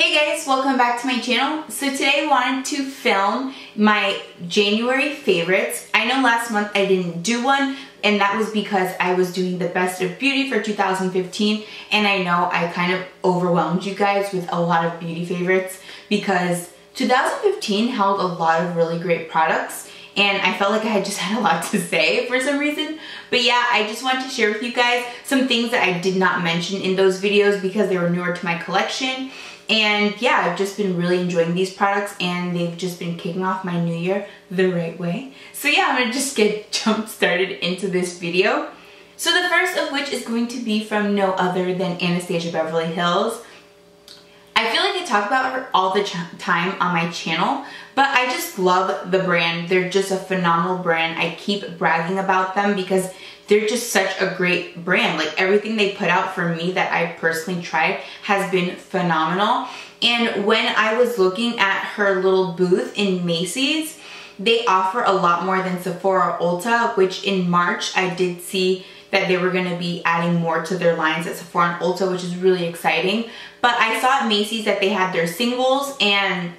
Hey guys, welcome back to my channel. So today I wanted to film my January favorites. I know last month I didn't do one, and that was because I was doing the best of beauty for 2015, and I know I kind of overwhelmed you guys with a lot of beauty favorites because 2015 held a lot of really great products, and I felt like I had just had a lot to say for some reason. But yeah, I just wanted to share with you guys some things that I did not mention in those videos because they were newer to my collection. And yeah, I've just been really enjoying these products, and they've just been kicking off my new year the right way. So yeah, I'm gonna just get jump started into this video. So the first of which is going to be from no other than Anastasia Beverly Hills. I feel like I talk about her all the time on my channel, but I just love the brand. They're just a phenomenal brand. I keep bragging about them because they're just such a great brand. Like, everything they put out for me that I personally tried has been phenomenal. And when I was looking at her little booth in Macy's, they offer a lot more than Sephora or Ulta, which in March I did see that they were gonna be adding more to their lines at Sephora and Ulta, which is really exciting. But I saw at Macy's that they had their singles and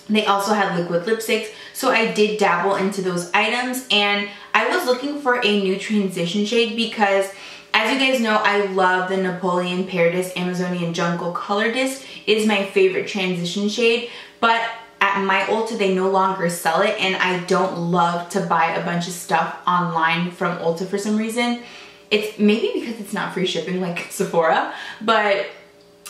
they also had liquid lipsticks, so I did dabble into those items, and I was looking for a new transition shade because, as you guys know, I love the Napoleon Pear Disc Amazonian Jungle Color Disc. It is my favorite transition shade, but at my Ulta they no longer sell it, and I don't love to buy a bunch of stuff online from Ulta for some reason. It's maybe because it's not free shipping like Sephora, but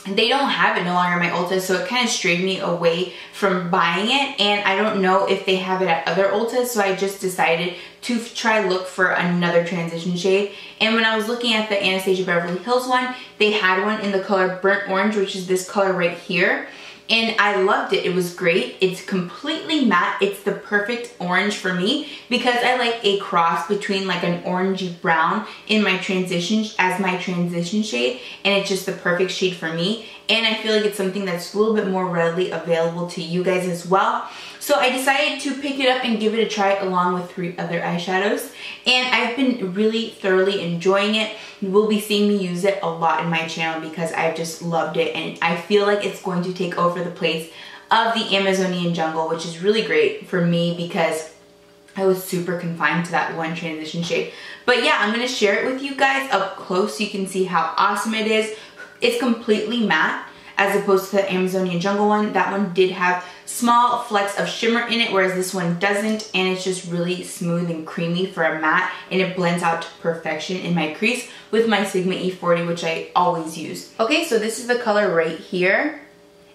they don't have it no longer at my Ulta, so it kind of strayed me away from buying it, and I don't know if they have it at other Ultas, so I just decided to try look for another transition shade. And when I was looking at the Anastasia Beverly Hills one, they had one in the color Burnt Orange, which is this color right here. And I loved it. It was great. It's completely matte. It's the perfect orange for me because I like a cross between like an orangey brown in my transition as my transition shade, and it's just the perfect shade for me. And I feel like it's something that's a little bit more readily available to you guys as well. So I decided to pick it up and give it a try along with 3 other eyeshadows. And I've been really thoroughly enjoying it. You will be seeing me use it a lot in my channel because I've just loved it. And I feel like it's going to take over the place of the Amazonian Jungle, which is really great for me because I was super confined to that one transition shade. But yeah, I'm going to share it with you guys up close so you can see how awesome it is. It's completely matte as opposed to the Amazonian Jungle one. That one did have small flecks of shimmer in it, whereas this one doesn't, and it's just really smooth and creamy for a matte, and it blends out to perfection in my crease with my Sigma E40, which I always use. Okay, so this is the color right here,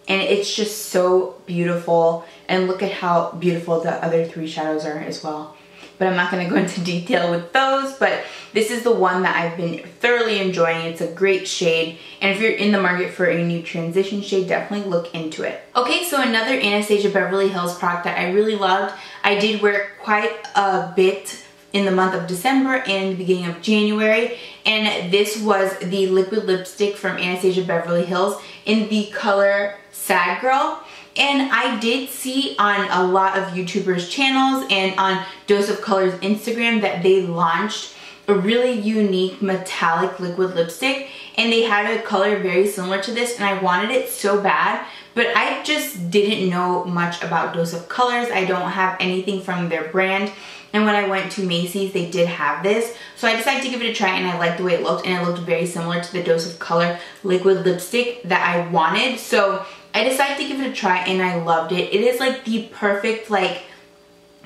and it's just so beautiful, and look at how beautiful the other 3 shadows are as well. But I'm not going to go into detail with those, but this is the one that I've been thoroughly enjoying. It's a great shade, and if you're in the market for a new transition shade, definitely look into it. Okay, so another Anastasia Beverly Hills product that I really loved. I did wear quite a bit in the month of December and the beginning of January, and this was the liquid lipstick from Anastasia Beverly Hills in the color Sad Girl. And I did see on a lot of YouTubers' channels and on Dose of Colors Instagram that they launched a really unique metallic liquid lipstick, and they had a color very similar to this, and I wanted it so bad, but I just didn't know much about Dose of Colors. I don't have anything from their brand, and when I went to Macy's they did have this, so I decided to give it a try, and I liked the way it looked, and it looked very similar to the Dose of Color liquid lipstick that I wanted, so I decided to give it a try, and I loved it. It is like the perfect like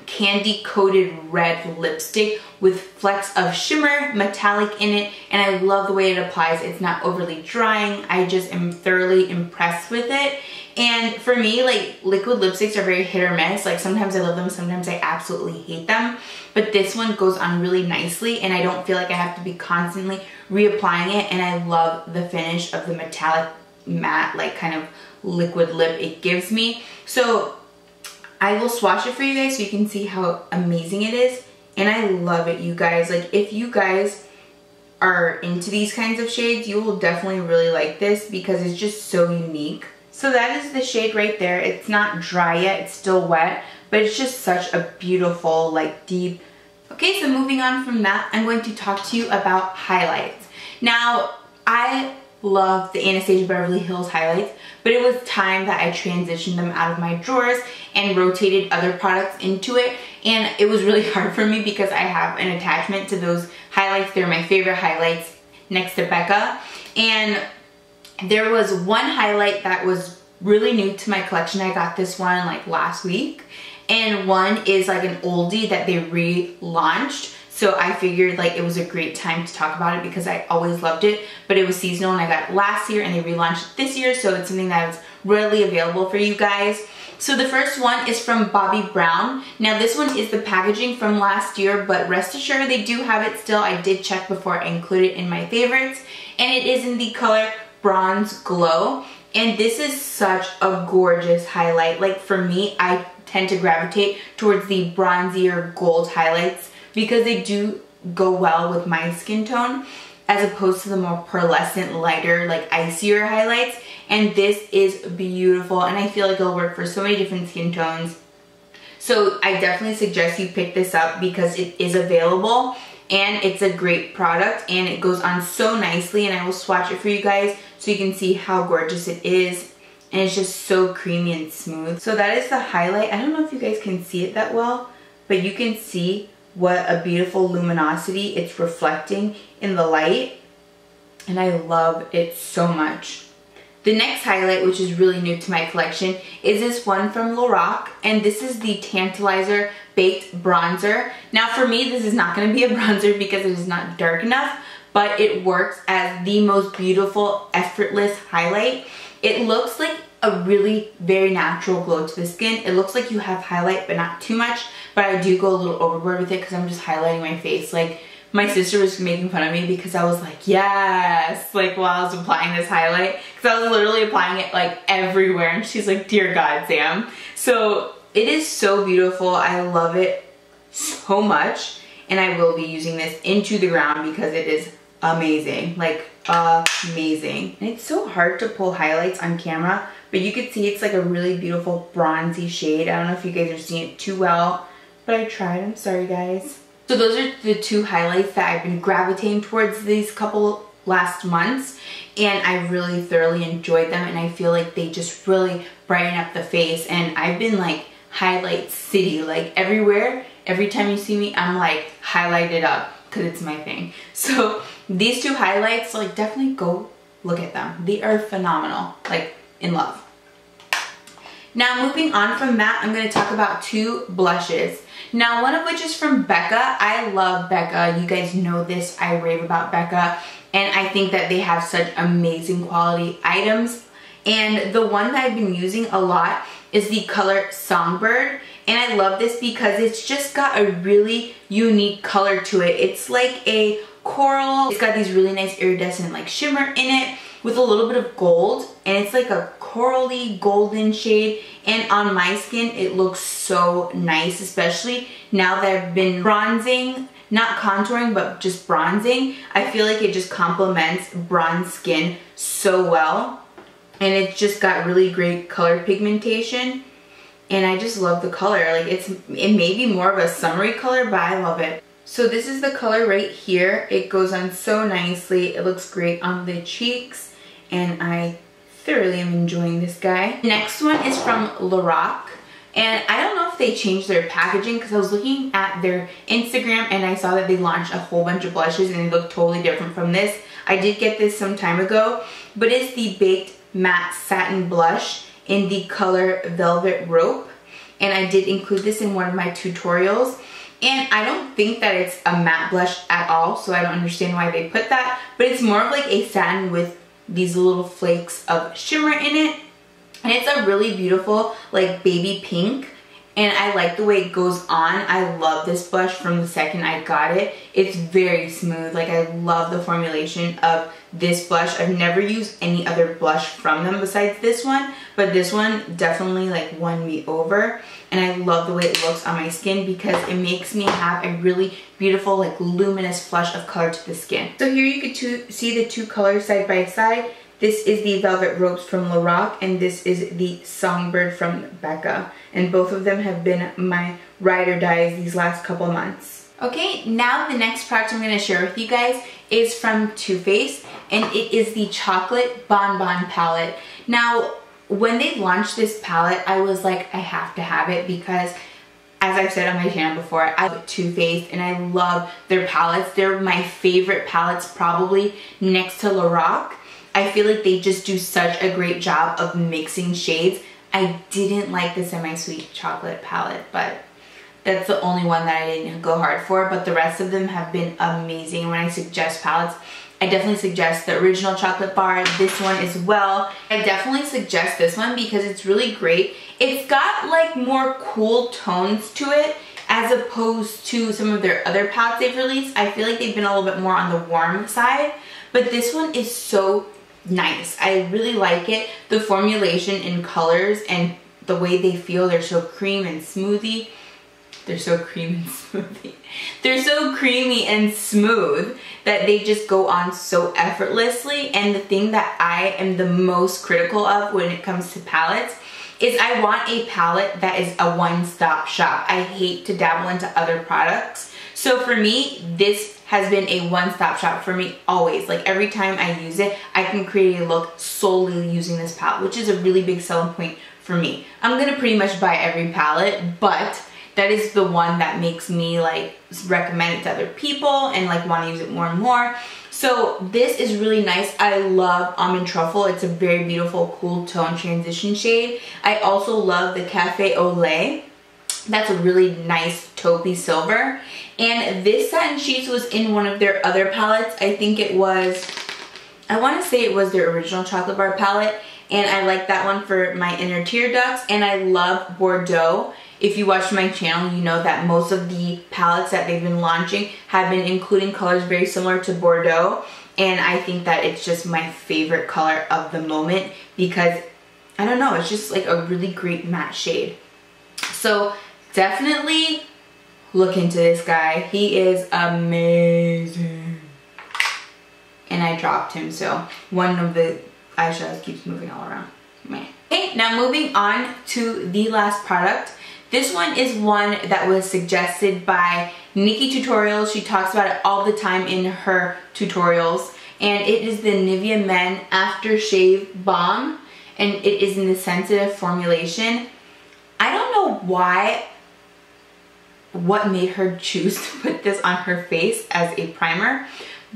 candy coated red lipstick with flecks of shimmer, metallic in it, and I love the way it applies. It's not overly drying. I just am thoroughly impressed with it. And for me, like, liquid lipsticks are very hit or miss. Like, sometimes I love them, sometimes I absolutely hate them. But this one goes on really nicely, and I don't feel like I have to be constantly reapplying it, and I love the finish of the metallic matte like kind of liquid lip it gives me. So I will swatch it for you guys so you can see how amazing it is, and I love it, you guys. Like, if you guys are into these kinds of shades, you will definitely really like this because it's just so unique. So that is the shade right there. It's not dry yet, it's still wet, but it's just such a beautiful, like, deep. Okay, so moving on from that, I'm going to talk to you about highlights. Now, I love the Anastasia Beverly Hills highlights, but it was time that I transitioned them out of my drawers and rotated other products into it. And it was really hard for me because I have an attachment to those highlights. They're my favorite highlights next to Becca. And there was one highlight that was really new to my collection. I got this one like last week. And one is like an oldie that they relaunched. So I figured like it was a great time to talk about it because I always loved it, but it was seasonal and I got it last year and they relaunched it this year. So it's something that is readily available for you guys. So the first one is from Bobbi Brown. Now this one is the packaging from last year, but rest assured they do have it still. I did check before I included it in my favorites, and it is in the color Bronze Glow. And this is such a gorgeous highlight. Like for me, I tend to gravitate towards the bronzier gold highlights because they do go well with my skin tone as opposed to the more pearlescent, lighter, like icier highlights. And this is beautiful and I feel like it'll work for so many different skin tones. So I definitely suggest you pick this up because it is available and it's a great product and it goes on so nicely, and I will swatch it for you guys so you can see how gorgeous it is. And it's just so creamy and smooth. So that is the highlight. I don't know if you guys can see it that well, but you can see what a beautiful luminosity it's reflecting in the light. And I love it so much. The next highlight, which is really new to my collection, is this one from Lorac, and this is the Tantilizer Baked Bronzer. Now for me, this is not going to be a bronzer because it is not dark enough, but it works as the most beautiful, effortless highlight. It looks like a really very natural glow to the skin. It looks like you have highlight, but not too much, but I do go a little overboard with it because I'm just highlighting my face. Like, my sister was making fun of me because I was like, yes, like while I was applying this highlight, because I was literally applying it like everywhere, and she's like, dear God, Sam. So it is so beautiful. I love it so much, and I will be using this into the ground because it is amazing, like amazing. And it's so hard to pull highlights on camera, but you can see it's like a really beautiful bronzy shade. I don't know if you guys are seeing it too well, but I tried. I'm sorry, guys. So those are the two highlights that I've been gravitating towards these couple last months, and I really thoroughly enjoyed them, and I feel like they just really brighten up the face. And I've been like highlight city, like everywhere. Every time you see me, I'm like highlighted up because it's my thing. So these two highlights, like definitely go look at them. They are phenomenal, like in love. Now moving on from that, I'm going to talk about two blushes. Now one of which is from Becca. I love Becca. You guys know this. I rave about Becca. And I think that they have such amazing quality items. And the one that I've been using a lot is the color Songbird. And I love this because it's just got a really unique color to it. It's like a coral. It's got these really nice iridescent like shimmer in it with a little bit of gold, and it's like a corally golden shade, and on my skin it looks so nice, especially now that I've been bronzing, not contouring but just bronzing. I feel like it just complements bronze skin so well, and it's just got really great color pigmentation, and I just love the color. Like it may be more of a summery color, but I love it. So this is the color right here. It goes on so nicely. It looks great on the cheeks, and I thoroughly am enjoying this guy. Next one is from Lorac, and I don't know if they changed their packaging because I was looking at their Instagram and I saw that they launched a whole bunch of blushes and they look totally different from this. I did get this some time ago, but it's the Baked Matte Satin Blush in the color Velvet Rope, and I did include this in one of my tutorials. And I don't think that it's a matte blush at all, so I don't understand why they put that, but it's more of like a satin with these little flakes of shimmer in it, and it's a really beautiful like baby pink, and I like the way it goes on. I love this blush from the second I got it. It's very smooth. Like I love the formulation of this blush. I've never used any other blush from them besides this one, but this one definitely like won me over, and I love the way it looks on my skin because it makes me have a really beautiful like luminous flush of color to the skin. So here you could see the two colors side by side. This is the Velvet Ropes from Lorac, and this is the Songbird from Becca. And both of them have been my ride or dies these last couple months. Okay, now the next product I'm going to share with you guys is from Too Faced, and it is the Chocolate Bonbon Palette. Now, when they launched this palette, I was like, I have to have it because, as I've said on my channel before, I love Too Faced and I love their palettes. They're my favorite palettes, probably next to Lorac. I feel like they just do such a great job of mixing shades. I didn't like the Semi-Sweet Chocolate palette, but that's the only one that I didn't go hard for, but the rest of them have been amazing. When I suggest palettes, I definitely suggest the original chocolate bar, this one as well. I definitely suggest this one because it's really great. It's got like more cool tones to it as opposed to some of their other palettes they've released. I feel like they've been a little bit more on the warm side, but this one is so nice. I really like it. The formulation in colors and the way they feel, they're so cream and smoothie. They're so creamy and smoothie. They're so creamy and smooth that they just go on so effortlessly. And the thing that I am the most critical of when it comes to palettes is I want a palette that is a one-stop shop. I hate to dabble into other products. So for me, this has been a one-stop shop for me always. Like every time I use it, I can create a look solely using this palette, which is a really big selling point for me. I'm gonna pretty much buy every palette, but that is the one that makes me like recommend it to other people and like want to use it more and more. So this is really nice. I love Almond Truffle. It's a very beautiful cool tone transition shade. I also love the Cafe au Lait. That's a really nice taupey silver. And this Satin Sheets was in one of their other palettes. I think it was, I want to say it was their original chocolate bar palette. And I like that one for my inner tear ducts. And I love Bordeaux. If you watch my channel, you know that most of the palettes that they've been launching have been including colors very similar to Bordeaux. And I think that it's just my favorite color of the moment because, I don't know, it's just like a really great matte shade. So definitely look into this guy. He is amazing. And I dropped him, so one of the eyeshadows keeps moving all around. Meh. Okay, now moving on to the last product. This one is one that was suggested by Nikki Tutorials. She talks about it all the time in her tutorials. And it is the Nivea Men Aftershave Balm. And it is in the sensitive formulation. I don't know what made her choose to put this on her face as a primer.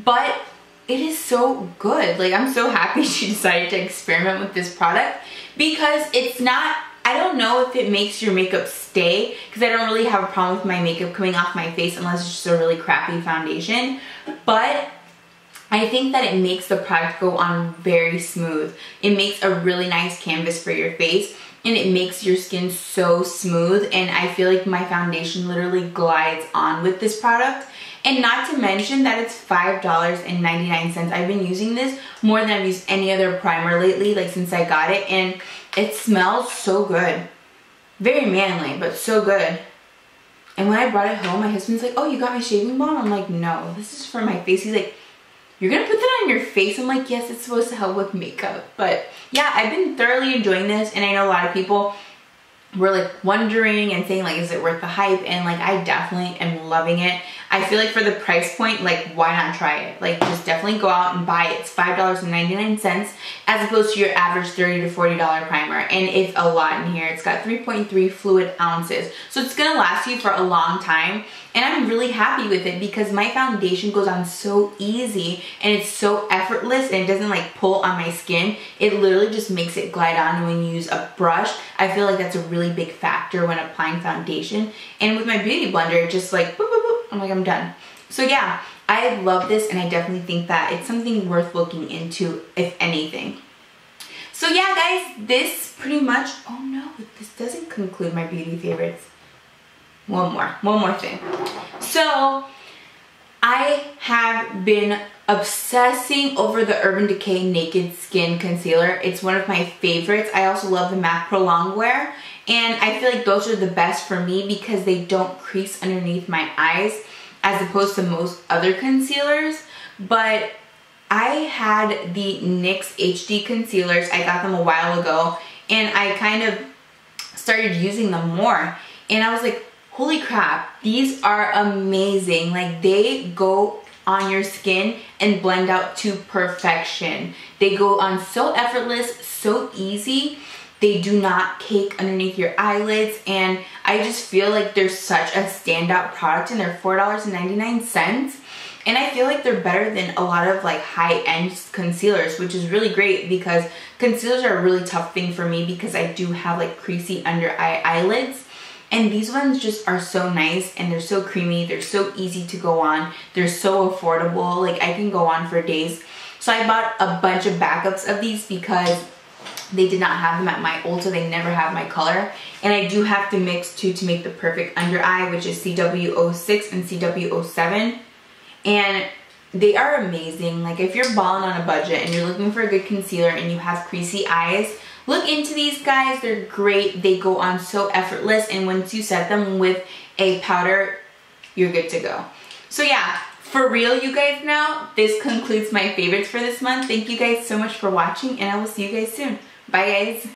But it is so good. Like, I'm so happy she decided to experiment with this product because it's not, I don't know if it makes your makeup stay because I don't really have a problem with my makeup coming off my face unless it's just a really crappy foundation. But I think that it makes the product go on very smooth. It makes a really nice canvas for your face and it makes your skin so smooth, and I feel like my foundation literally glides on with this product. And not to mention that it's $5.99. I've been using this more than I've used any other primer lately, like since I got it, and it smells so good. Very manly, but so good. And when I brought it home, my husband's like, oh, you got my shaving balm? I'm like, no, this is for my face. He's like, you're gonna put that on your face? I'm like, yes, it's supposed to help with makeup. But yeah, I've been thoroughly enjoying this, and I know a lot of people were like wondering and saying like, is it worth the hype? And like, I definitely am loving it. I feel like for the price point, like, why not try it? Like, just definitely go out and buy it. It's $5.99 as opposed to your average $30 to $40 primer. And it's a lot in here. It's got 3.3 fluid ounces. So it's gonna last you for a long time. And I'm really happy with it because my foundation goes on so easy and it's so effortless and it doesn't like pull on my skin. It literally just makes it glide on. And when you use a brush, I feel like that's a really big factor when applying foundation. And with my beauty blender, it just like, boop, boop, boop, I'm like, I'm done. So yeah, I love this and I definitely think that it's something worth looking into, if anything. So yeah, guys, this pretty much, oh no, this doesn't conclude my beauty favorites. One more thing. So I have been obsessing over the Urban Decay Naked Skin Concealer. It's one of my favorites. I also love the MAC Pro Longwear, and I feel like those are the best for me because they don't crease underneath my eyes as opposed to most other concealers. But I had the NYX HD concealers. I got them a while ago and I kind of started using them more, and I was like, holy crap, these are amazing. Like, they go on your skin and blend out to perfection. They go on so effortless, so easy. They do not cake underneath your eyelids, and I just feel like they're such a standout product, and they're $4.99. And I feel like they're better than a lot of like high-end concealers, which is really great because concealers are a really tough thing for me because I do have like creasy under eye eyelids. And these ones just are so nice, and they're so creamy, they're so easy to go on, they're so affordable, like I can go on for days. So I bought a bunch of backups of these because they did not have them at my Ulta, they never have my color. And I do have to mix two to make the perfect under eye, which is CW06 and CW07. And they are amazing. Like, if you're balling on a budget and you're looking for a good concealer and you have creasy eyes, look into these guys. They're great. They go on so effortless, and once you set them with a powder, you're good to go. So yeah, for real, you guys, now this concludes my favorites for this month. Thank you guys so much for watching, and I will see you guys soon. Bye guys.